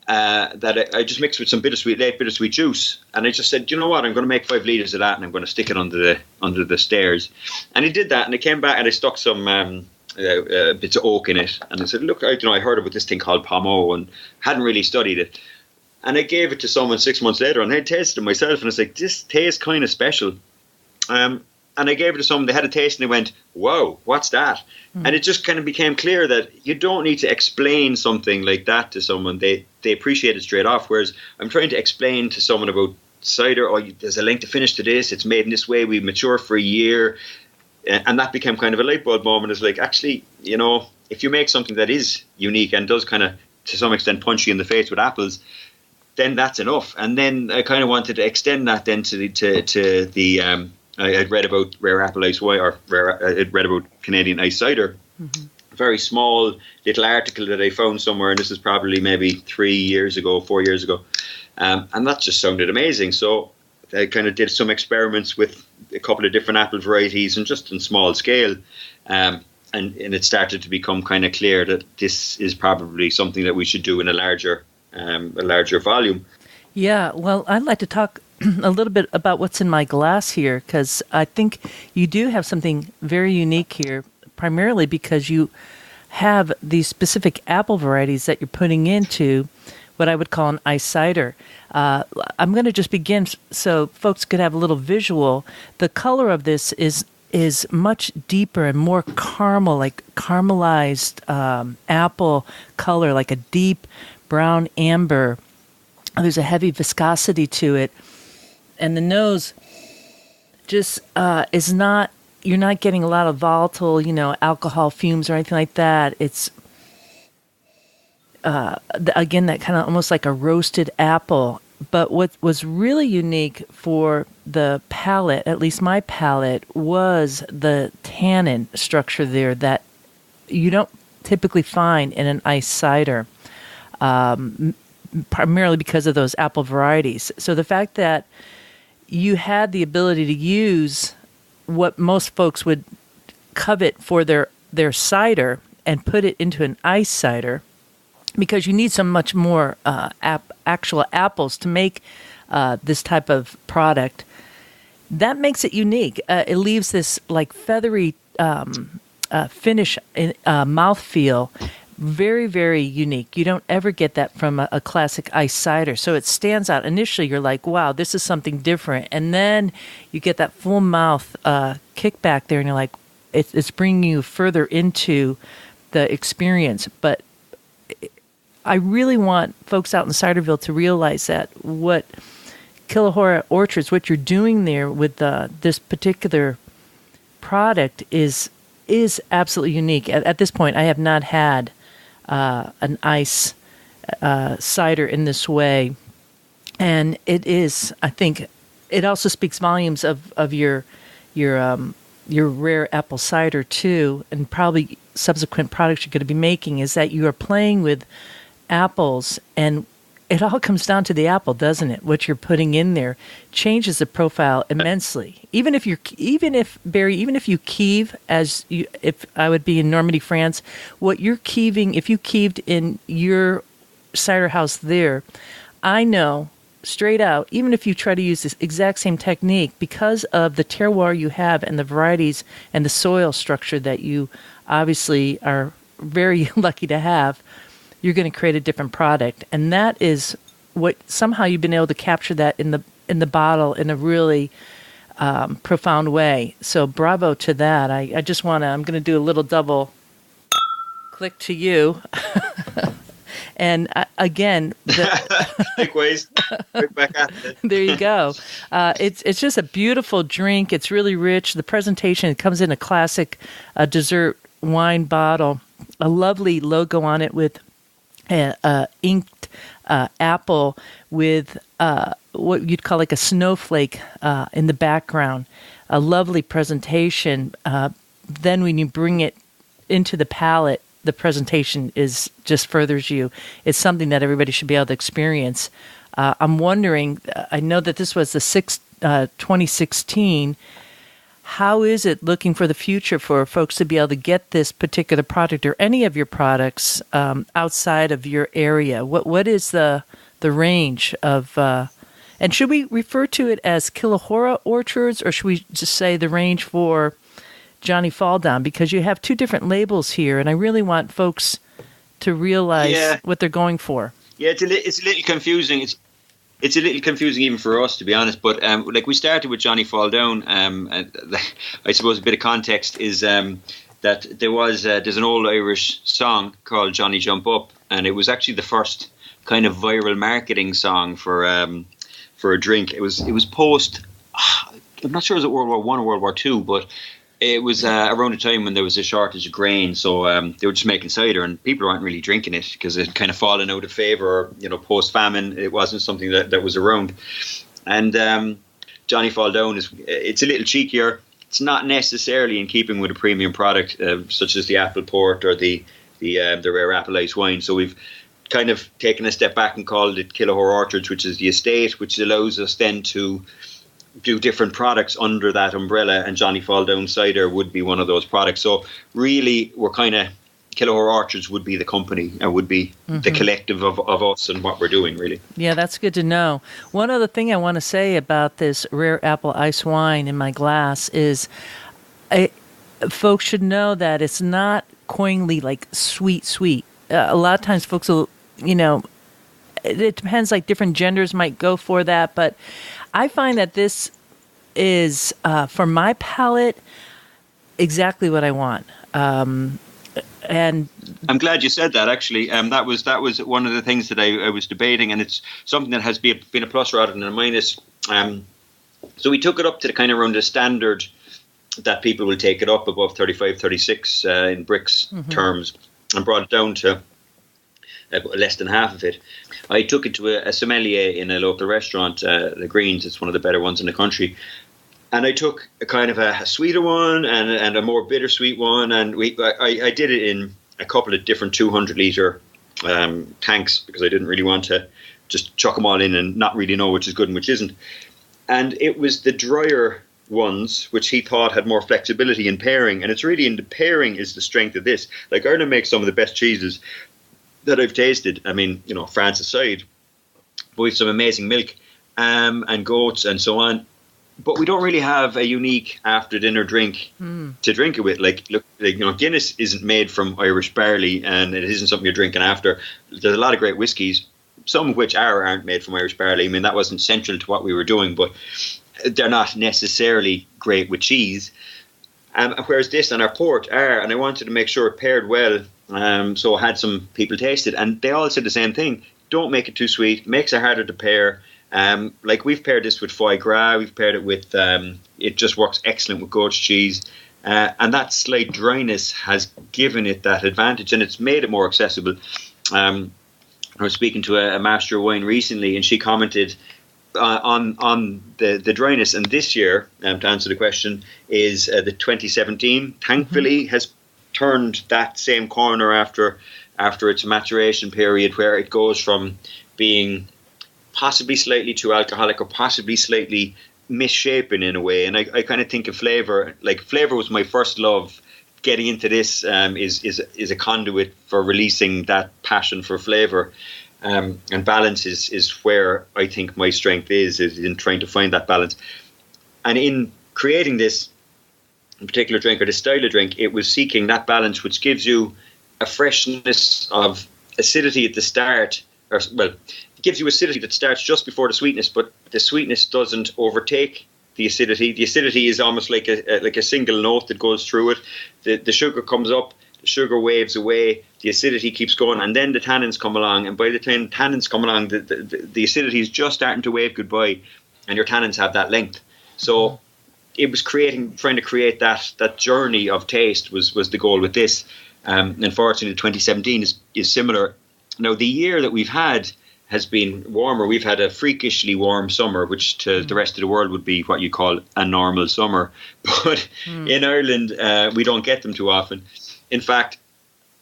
That I just mixed with some late bittersweet juice, and I just said, you know what, I'm going to make 5 litres of that, and I'm going to stick it under the stairs. And he did that, and I came back and I stuck some bits of oak in it, and I said, look, I heard about this thing called Pommeau and hadn't really studied it, and I gave it to someone 6 months later, and I tasted it myself, and I was like, this tastes kind of special. And I gave it to someone, they had a taste, and they went, whoa, what's that? And it just kind of became clear that you don't need to explain something like that to someone. They appreciate it straight off, whereas I'm trying to explain to someone about cider, there's a length of finish to this, it's made in this way, we mature for a year. And that became kind of a light bulb moment. It's like, actually, if you make something that is unique and does kind of, to some extent, punch you in the face with apples, then that's enough. And then I kind of wanted to extend that then to the I'd read about rare apple ice wine, I'd read about Canadian ice cider. Mm-hmm. A very small little article that I found somewhere, and this is probably maybe 4 years ago. And that just sounded amazing. So I kind of did some experiments with a couple of different apple varieties, and just in small scale. And it started to become kind of clear that this is probably something that we should do in a larger volume. Yeah, well, I'd like to talk a little bit about what's in my glass here, because I think you do have something very unique here, primarily because you have these specific apple varieties that you're putting into what I would call an ice cider. I'm going to just begin so folks could have a little visual. The color of this is much deeper and more caramel, like caramelized apple color, like a deep brown amber. There's a heavy viscosity to it. And the nose just is not, you're not getting a lot of volatile, alcohol fumes or anything like that. It's, again, that kind of almost like a roasted apple. But what was really unique for the palate, at least my palate, was the tannin structure there that you don't typically find in an ice cider, primarily because of those apple varieties. So the fact that you had the ability to use what most folks would covet for their cider and put it into an ice cider, because you need so much more actual apples to make this type of product, that makes it unique. It leaves this like feathery finish, mouthfeel, very, very unique. You don't ever get that from a classic ice cider. So it stands out. Initially, you're like, wow, this is something different. And then you get that full mouth kickback there, and you're like, it's bringing you further into the experience. But I really want folks out in Ciderville to realize that what Killahora Orchards, what you're doing there with this particular product is absolutely unique. At this point, I have not had an ice cider in this way, and it is. I think it also speaks volumes of your rare apple cider too, and probably subsequent products you're going to be making. Is that you are playing with apples, and it all comes down to the apple, doesn't it? What you're putting in there changes the profile immensely. Even if you keeve, if I would be in Normandy, France, what you're keeving, if you keeved in your cider house there, I know straight out, even if you try to use this exact same technique, because of the terroir you have and the varieties and the soil structure that you obviously are very lucky to have, you're going to create a different product. And that is what somehow you've been able to capture that in the bottle in a really profound way. So bravo to that. I'm going to do a little double click to you. And again, big ways. Right back at it. There you go. It's just a beautiful drink. It's really rich. The presentation, it comes in a classic dessert wine bottle. A lovely logo on it with inked apple with what you'd call like a snowflake in the background. A lovely presentation. Then when you bring it into the palate, the presentation is just furthers you. It's something that everybody should be able to experience. I'm wondering, I know that this was the 2016. How is it looking for the future for folks to be able to get this particular product or any of your products outside of your area? What is the range of, and should we refer to it as Killahora Orchards, or should we just say the range for Johnny Falldown? Because you have two different labels here, and I really want folks to realize what they're going for. Yeah, it's a little confusing. It's a little confusing even for us, to be honest. But like we started with Johnny Falldown. I suppose a bit of context is that there's an old Irish song called Johnny Jump Up, and it was actually the first kind of viral marketing song for a drink. It was post. I'm not sure it was World War I or World War II, but it was around a time when there was a shortage of grain, so they were just making cider, and people weren't really drinking it because it had kind of fallen out of favour. Post-famine, it wasn't something that was around. And Johnny Falldown it's a little cheekier. It's not necessarily in keeping with a premium product such as the apple port or the rare apple ice wine. So we've kind of taken a step back and called it Killahora Orchards, which is the estate, which allows us then to do different products under that umbrella, and Johnny Falldown Cider would be one of those products. So really, we're kind of, Killahora Orchards would be the company, and would be the collective of us and what we're doing, really. Yeah, that's good to know. One other thing I want to say about this rare apple ice wine in my glass is folks should know that it's not coinly like sweet. A lot of times folks will, it depends, like different genders might go for that, but I find that this is, for my palate, exactly what I want. And I'm glad you said that. Actually, that was one of the things that I was debating, and it's something that has been a plus rather than a minus. So we took it up to the kind of around the standard that people will take it up above 35, 36 in bricks terms, and brought it down to less than half of it. I took it to a sommelier in a local restaurant, the Greens. It's one of the better ones in the country. And I took a kind of a sweeter one and a more bittersweet one. And I did it in a couple of different 200-litre tanks, because I didn't really want to just chuck them all in and not really know which is good and which isn't. And it was the drier ones which he thought had more flexibility in pairing. And it's really in the pairing is the strength of this. Like, Ireland makes some of the best cheeses that I've tasted. I mean, France aside, but we have some amazing milk and goats and so on. but we don't really have a unique after dinner drink to drink it with. Like, look, Guinness isn't made from Irish barley, and it isn't something you're drinking after. There's a lot of great whiskies, some of which aren't made from Irish barley. I mean, that wasn't central to what we were doing, but they're not necessarily great with cheese. Whereas this and our port are, and I wanted to make sure it paired well. So I had some people taste it, and they all said the same thing. Don't make it too sweet. Makes it harder to pair. Like, we've paired this with foie gras. We've paired it with, it just works excellent with goat's cheese. And that slight dryness has given it that advantage, and it's made it more accessible. I was speaking to a master of wine recently, and she commented on the dryness. And this year, to answer the question, is the 2017. Thankfully, has turned that same corner after its maturation period, where it goes from being possibly slightly too alcoholic or possibly slightly misshapen in a way. And I kind of think of flavour. Like, flavour was my first love. Getting into this is a conduit for releasing that passion for flavour. And balance is where I think my strength is in trying to find that balance. And in creating this particular drink, or this style of drink, it was seeking that balance, which gives you a freshness of acidity at the start, it gives you acidity that starts just before the sweetness, but the sweetness doesn't overtake the acidity. The acidity is almost like a single note that goes through it. The sugar comes up, the sugar waves away, the acidity keeps going, and then the tannins come along. And by the time tannins come along, the acidity is just starting to wave goodbye, and your tannins have that length. So it was trying to create that journey of taste was the goal with this. Unfortunately, 2017 is similar. Now, the year that we've had has been warmer. We've had a freakishly warm summer, which to the rest of the world would be what you call a normal summer. But in Ireland, we don't get them too often. In fact,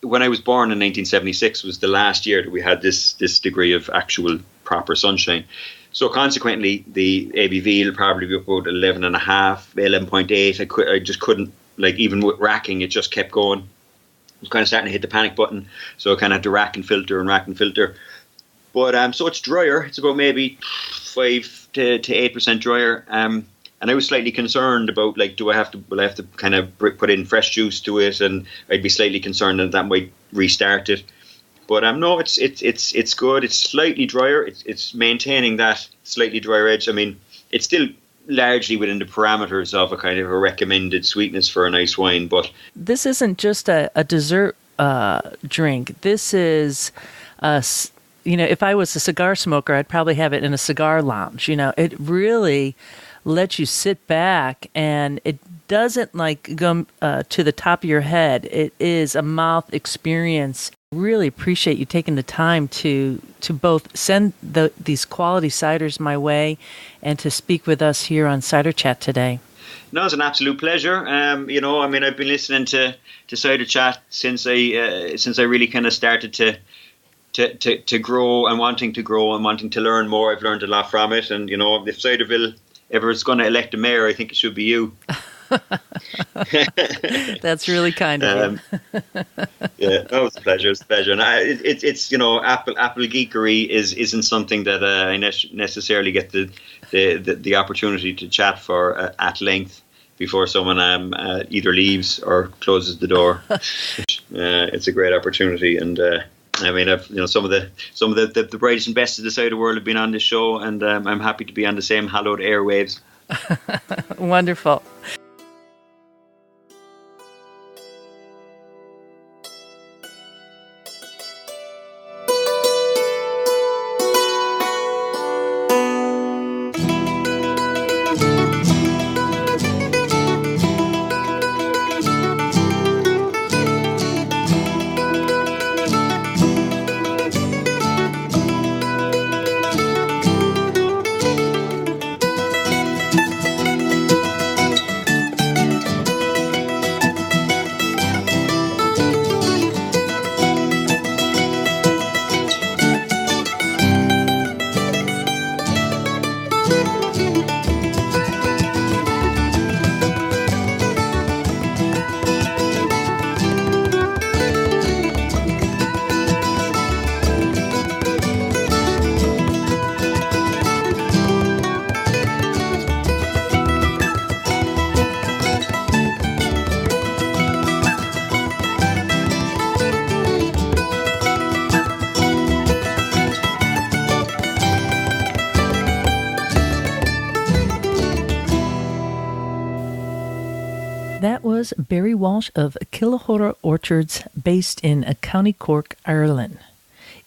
when I was born in 1976 was the last year that we had this degree of actual proper sunshine. So consequently, the ABV will probably be about 11.5, 11.8. I just couldn't, like, even with racking, it just kept going. I was kind of starting to hit the panic button. So I kind of had to rack and filter. But so it's drier. It's about maybe 5 to 8% drier. And I was slightly concerned about, like, will I have to kind of put in fresh juice to it, and I'd be slightly concerned that might restart it. But no, it's good. It's slightly drier. It's maintaining that slightly drier edge. I mean, it's still largely within the parameters of a kind of a recommended sweetness for a nice wine. But this isn't just a dessert drink. This is if I was a cigar smoker, I'd probably have it in a cigar lounge. It really lets you sit back, and it doesn't go to the top of your head. It is a mouth experience. Really appreciate you taking the time to both send these quality ciders my way and to speak with us here on Cider Chat today. No, it's an absolute pleasure. I've been listening to Cider Chat since I really kind of started to grow and wanting to learn more. I've learned a lot from it, and if Ciderville ever is going to elect a mayor, I think it should be you. That's really kind of you. Yeah, it's a pleasure. And it's apple geekery isn't something that I necessarily get the opportunity to chat for at length before someone either leaves or closes the door. It's a great opportunity, and I've some of the brightest and best of the cider world have been on this show, and I'm happy to be on the same hallowed airwaves. Wonderful. That was Barry Walsh of Killahora Orchards, based in County Cork, Ireland.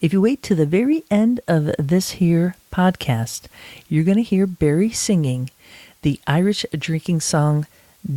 If you wait to the very end of this here podcast, you're going to hear Barry singing the Irish drinking song,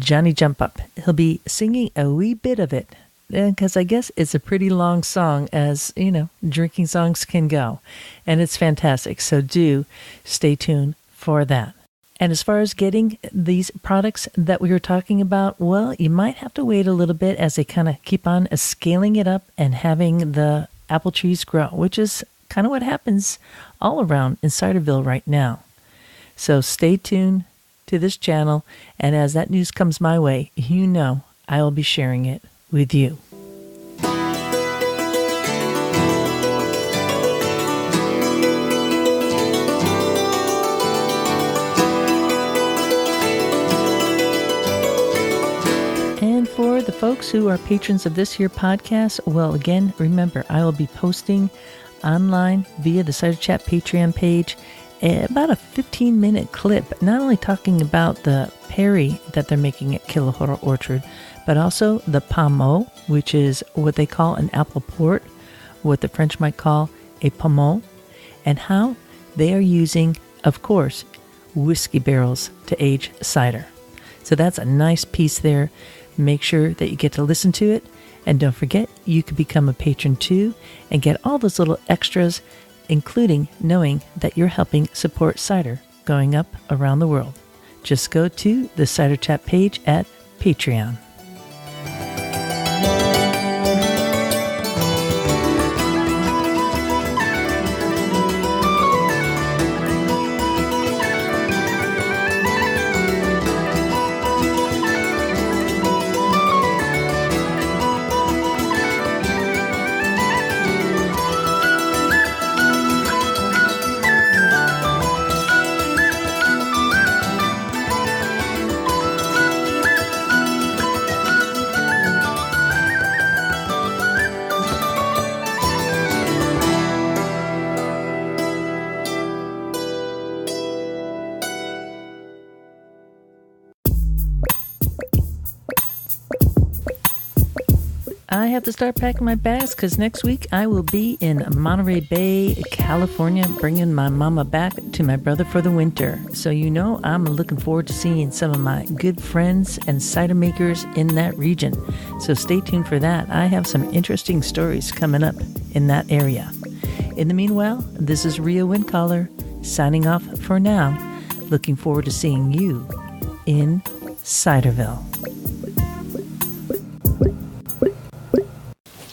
Johnny Jump Up. He'll be singing a wee bit of it, because I guess it's a pretty long song, as, you know, drinking songs can go. And it's fantastic, so do stay tuned for that. And as far as getting these products that we were talking about, well, you might have to wait a little bit as they kind of keep on scaling it up and having the apple trees grow, which is kind of what happens all around in Ciderville right now. So stay tuned to this channel, and as that news comes my way, you know I will be sharing it with you. And for the folks who are patrons of this here podcast, well, again, remember, I will be posting online via the Cider Chat Patreon page about a 15-minute clip, not only talking about the perry that they're making at Killahora Orchard, but also the pommeau, which is what they call an apple port, what the French might call a pommeau, and how they are using, of course, whiskey barrels to age cider. So that's a nice piece there. Make sure that you get to listen to it. And don't forget, you can become a patron too and get all those little extras, including knowing that you're helping support cider going up around the world. Just go to the Cider Chat page at Patreon. I have to start packing my bags because next week I will be in Monterey Bay, California, bringing my mama back to my brother for the winter. So you know I'm looking forward to seeing some of my good friends and cider makers in that region. So stay tuned for that. I have some interesting stories coming up in that area. In the meanwhile, this is Ria Windcaller signing off for now. Looking forward to seeing you in Ciderville.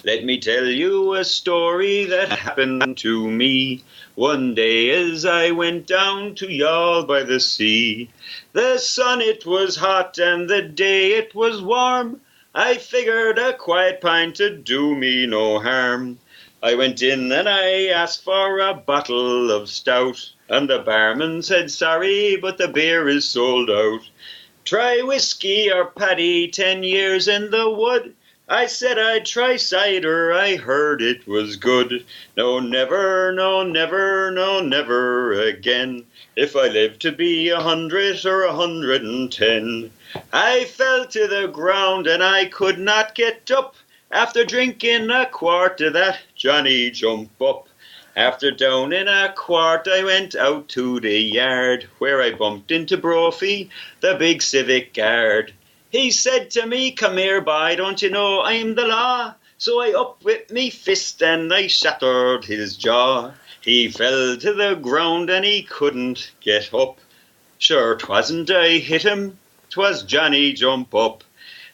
Let me tell you a story that happened to me one day as I went down to Youghal by the sea. The sun it was hot and the day it was warm. I figured a quiet pint to do me no harm. I went in and I asked for a bottle of stout, and the barman said sorry but the beer is sold out. Try whiskey or paddy, 10 years in the wood. I said I'd try cider, I heard it was good. No, never, no, never, no, never again. If I live to be 100 or 110. I fell to the ground and I could not get up. After drinking a quart of that Johnny Jump Up. After downing a quart I went out to the yard, where I bumped into Brophy, the big civic guard. He said to me, come here, boy, don't you know I'm the law? So I up with me fist and I shattered his jaw. He fell to the ground and he couldn't get up. Sure, 'twasn't I hit him, 'twas Johnny Jump Up.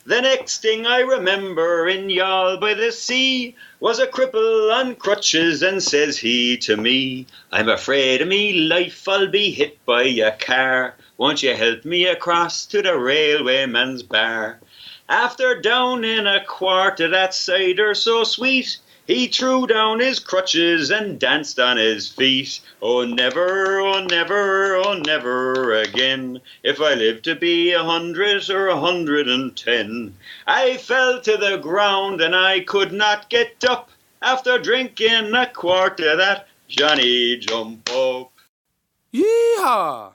The next thing I remember in Youghal by the sea was a cripple on crutches, and says he to me, I'm afraid of me life, I'll be hit by a car. Won't you help me across to the railwayman's bar? After downing a quart of that cider so sweet, he threw down his crutches and danced on his feet. Oh never, oh never, oh never again, if I live to be 100 or 110. I fell to the ground and I could not get up, after drinking a quart of that Johnny Jump Up. Yeehaw!